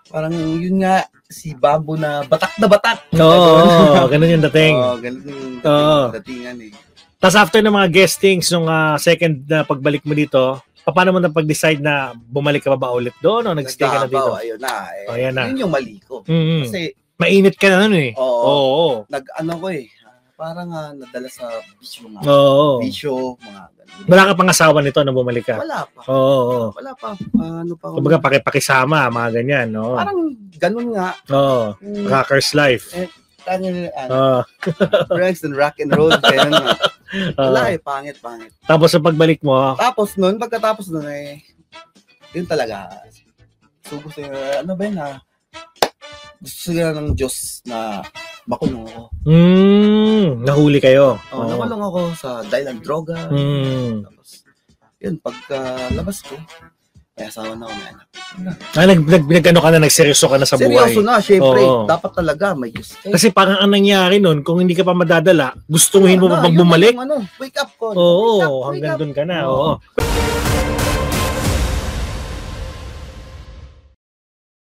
Parang yun nga, si Bamboo na batak na batak. Oo, ganun yung dating. Oo, ganun yung datingan eh. Tapos after ng mga guestings, nung second na pagbalik mo dito, paano mo na pag-decide na bumalik ka ba ulit doon o nag-stay ka na dito? Ayun na. Ayan na. Yun yung mali ko. Mm-hmm. Kasi, mainit ka na nun eh. Oo. Nag-ano ko eh. Parang nadala sa bisyo nga. Oo. Bisyo, mga ganun. Wala ka pang asawa nito na bumalik ka? Wala pa. Oo. Wala pa. Ano pa? Kumbaga pakisama, mga ganyan. No? Parang ganun nga. Oo. Rocker's life. Friends and rock and roll. Kaya nga. Wala eh, pangit. Tapos sa pagbalik mo? Pagkatapos nun eh, yun talaga. So gusto nyo, ano ba yun gusto nyo ng Diyos na makulong ako. Nahuli kayo. Nakulong ako sa dahil ng droga. Tapos, yun, pagkalabas ko, may asawa na ako, may anak. Nag-ano ka na, nagseryoso ka na sa buhay. Seryoso na, syempre. Dapat talaga may Diyos. Kasi parang ang nangyari nun, kung hindi ka pa madadala, gustuhin mo pa bumalik? Wake up call. Oo, hanggang dun ka na. Oo.